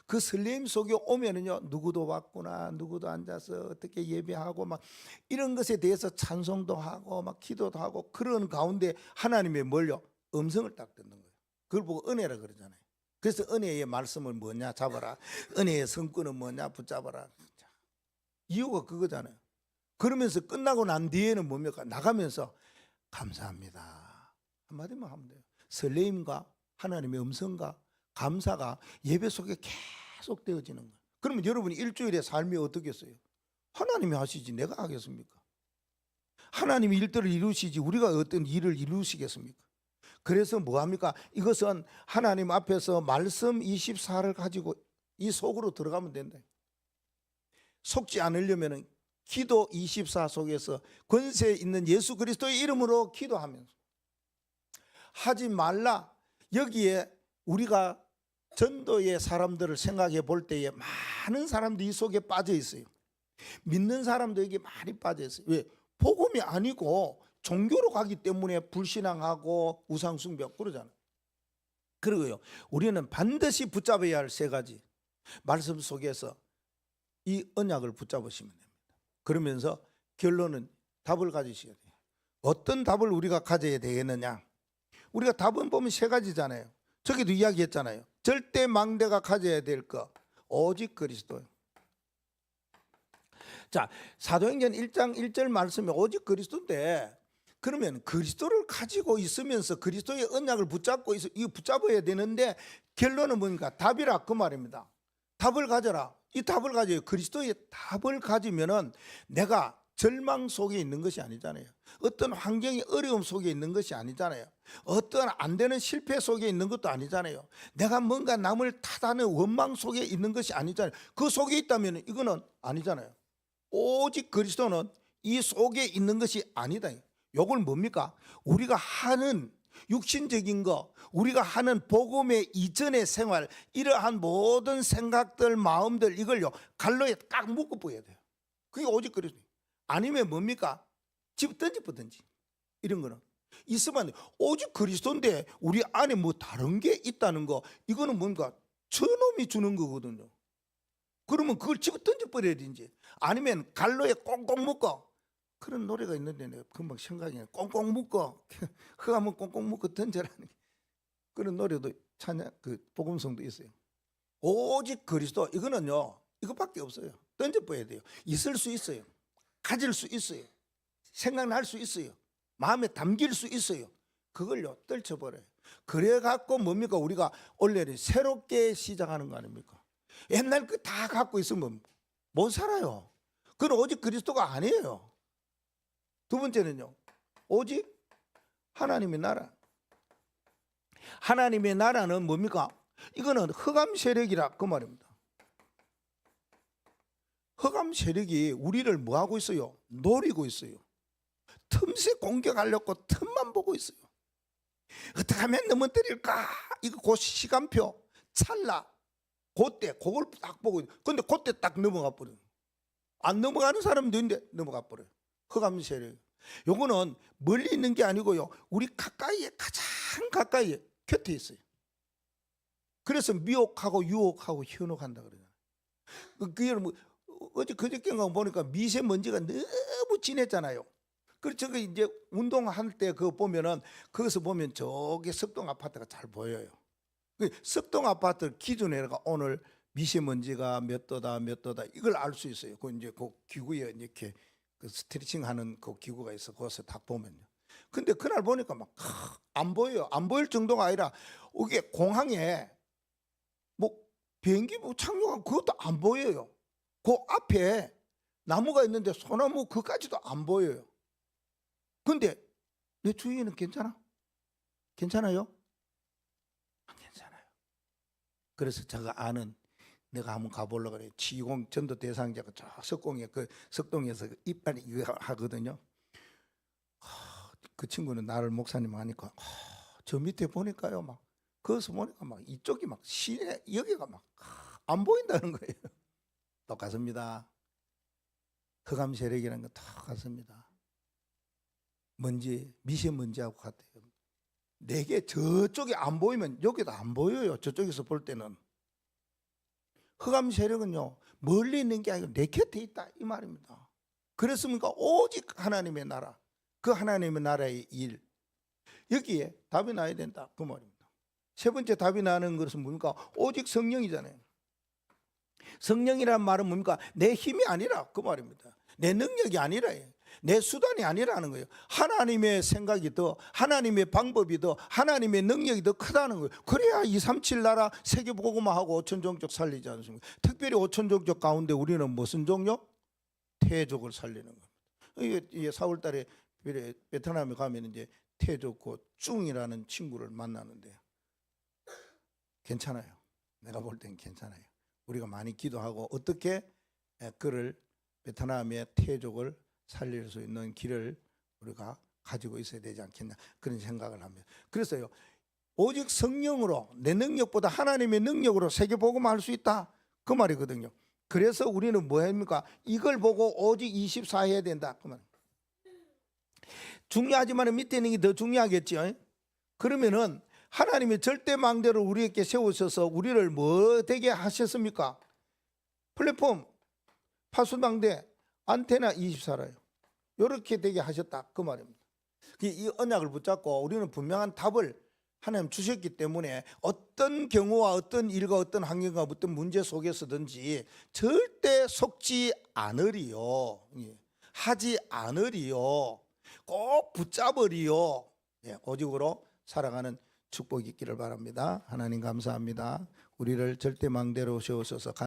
그 설렘 속에 오면은요, 누구도 왔구나, 누구도 앉아서 어떻게 예배하고 막 이런 것에 대해서 찬송도 하고 막 기도도 하고, 그런 가운데 하나님의 뭘요? 음성을 딱 듣는 거예요. 그걸 보고 은혜라 그러잖아요. 그래서 은혜의 말씀은 뭐냐? 잡아라. 은혜의 성권은 뭐냐? 붙잡아라. 이유가 그거잖아요. 그러면서 끝나고 난 뒤에는 뭡니까? 나가면서 감사합니다 한마디만 하면 돼요. 설레임과 하나님의 음성과 감사가 예배 속에 계속 되어지는 거예요. 그러면 여러분이 일주일의 삶이 어떻겠어요? 하나님이 하시지 내가 하겠습니까? 하나님이 일들을 이루시지 우리가 어떤 일을 이루시겠습니까? 그래서 뭐합니까? 이것은 하나님 앞에서 말씀 24를 가지고 이 속으로 들어가면 된다. 속지 않으려면 기도 24 속에서 권세 있는 예수 그리스도의 이름으로 기도하면서 하지 말라. 여기에 우리가 전도의 사람들을 생각해 볼 때에 많은 사람들이 이 속에 빠져 있어요. 믿는 사람도 여기 많이 빠져 있어요. 왜? 복음이 아니고 종교로 가기 때문에 불신앙하고 우상숭배 그러잖아요. 그리고요, 우리는 반드시 붙잡아야 할 세 가지 말씀 속에서 이 언약을 붙잡으시면 됩니다. 그러면서 결론은 답을 가지셔야 돼요. 어떤 답을 우리가 가져야 되겠느냐? 우리가 답은 보면 세 가지잖아요. 저기도 이야기했잖아요. 절대 망대가 가져야 될 것 오직 그리스도요. 자, 사도행전 1장 1절 말씀에 오직 그리스도인데, 그러면 그리스도를 가지고 있으면서 그리스도의 언약을 붙잡고 이거 붙잡아야 되는데, 결론은 뭡니까? 답이라, 그 말입니다. 답을 가져라. 이 답을 가져요. 그리스도의 답을 가지면은 내가 절망 속에 있는 것이 아니잖아요. 어떤 환경의 어려움 속에 있는 것이 아니잖아요. 어떤 안 되는 실패 속에 있는 것도 아니잖아요. 내가 뭔가 남을 탓하는 원망 속에 있는 것이 아니잖아요. 그 속에 있다면 이거는 아니잖아요. 오직 그리스도는 이 속에 있는 것이 아니다. 요걸 뭡니까? 우리가 하는 육신적인 거, 우리가 하는 복음의 이전의 생활, 이러한 모든 생각들, 마음들, 이걸요 갈로에 딱 묶어 보여야 돼요. 그게 오직 그리스도. 아니면 뭡니까? 집 던지든지 이런 거는 있으면 오직 그리스도인데 우리 안에 뭐 다른 게 있다는 거, 이거는 뭔가 저놈이 주는 거거든요. 그러면 그걸 집어 던져버려야 되지. 아니면 갈로에 꽁꽁 묶어. 그런 노래가 있는데 내가 금방 생각이 나요. 꽁꽁 묶어. 흑하면 꽁꽁 묶어 던져라는 그런 노래도 찬양 그 복음성도 있어요. 오직 그리스도, 이거는요 이것밖에 없어요. 던져버려야 돼요. 있을 수 있어요. 가질 수 있어요. 생각날 수 있어요. 마음에 담길 수 있어요. 그걸요 떨쳐버려요. 그래갖고 뭡니까? 우리가 원래는 새롭게 시작하는 거 아닙니까? 옛날 그 다 갖고 있으면 못 살아요. 그건 오직 그리스도가 아니에요. 두 번째는요, 오직 하나님의 나라. 하나님의 나라는 뭡니까? 이거는 흑암 세력이라 그 말입니다. 흑암 세력이 우리를 뭐 하고 있어요? 노리고 있어요. 틈새 공격하려고 틈만 보고 있어요. 어떻게 하면 넘어뜨릴까? 이거 그 시간표 찰나 그때 그걸 딱 보고, 근데 그때 딱 넘어가 버려요. 안 넘어가는 사람도 있는데 넘어가 버려요. 흑암 세력. 요거는 멀리 있는 게 아니고요, 우리 가까이에, 가장 가까이에 곁에 있어요. 그래서 미혹하고 유혹하고 현혹한다 그러잖아요. 그게 뭐 어제 그저께인가 보니까 미세먼지가 너무 진했잖아요. 그래서 그 이제 운동할 때 그거 보면은, 거기서 보면 저기 석동 아파트가 잘 보여요. 그 석동 아파트 기준에가 오늘 미세먼지가 몇 도다 몇 도다 이걸 알 수 있어요. 그 이제 그 기구에 이렇게 그 스트레칭하는 그 기구가 있어. 거기서 딱 보면요. 근데 그날 보니까 막 안 보여요. 안 보일 정도가 아니라 이게 공항에 뭐 비행기 뭐 착륙한 그것도 안 보여요. 그 앞에 나무가 있는데 소나무 그까지도 안 보여요. 근데 내 주위에는 괜찮아? 괜찮아요? 안 괜찮아요. 그래서 제가 아는, 내가 한번 가보려고 그래요. 지공 전도 대상자가 저 석공에 그 석동에서 이빨이 이거 하거든요. 그 친구는 나를 목사님 하니까 저 밑에 보니까요, 막 거기서 보니까 막 이쪽이 막 시내 여기가 막 안 보인다는 거예요. 똑같습니다. 흑암 세력이라는 건 똑같습니다. 먼지, 미세먼지하고 같아요. 내게 저쪽이 안 보이면 여기도 안 보여요. 저쪽에서 볼 때는. 흑암 세력은요 멀리 있는 게 아니고 내 곁에 있다 이 말입니다. 그랬습니까? 오직 하나님의 나라, 그 하나님의 나라의 일, 여기에 답이 나야 된다 그 말입니다. 세 번째 답이 나는 것은 뭡니까? 오직 성령이잖아요. 성령이라는 말은 뭡니까? 내 힘이 아니라 그 말입니다. 내 능력이 아니라, 내 수단이 아니라는 거예요. 하나님의 생각이 더, 하나님의 방법이 더, 하나님의 능력이 더 크다는 거예요. 그래야 237 나라 세계복음화하고 5천 종족 살리지 않습니까? 특별히 5천 종족 가운데 우리는 무슨 종족? 태족을 살리는 겁니다. 이게 4월 달에 베트남에 가면 이제 태족 그 쭝이라는 친구를 만나는데 괜찮아요. 내가 볼 땐 괜찮아요. 우리가 많이 기도하고 어떻게 그를 베트남의 태족을 살릴 수 있는 길을 우리가 가지고 있어야 되지 않겠냐, 그런 생각을 합니다. 그래서요, 오직 성령으로, 내 능력보다 하나님의 능력으로 세계복음화할 수 있다 그 말이거든요. 그래서 우리는 뭐 합니까? 이걸 보고 오직 24 해야 된다 그 말. 중요하지만 밑에 있는 게 더 중요하겠죠. 그러면은 하나님이 절대망대로 우리에게 세우셔서 우리를 뭐 되게 하셨습니까? 플랫폼, 파수망대, 안테나 24라요. 이렇게 되게 하셨다 그 말입니다. 이 언약을 붙잡고 우리는 분명한 답을 하나님 주셨기 때문에 어떤 경우와 어떤 일과 어떤 환경과 어떤 문제 속에서든지 절대 속지 않으리요, 하지 않으리요, 꼭 붙잡으리요, 오직으로 살아가는 축복이 있기를 바랍니다. 하나님 감사합니다. 우리를 절대망대로 세우셔서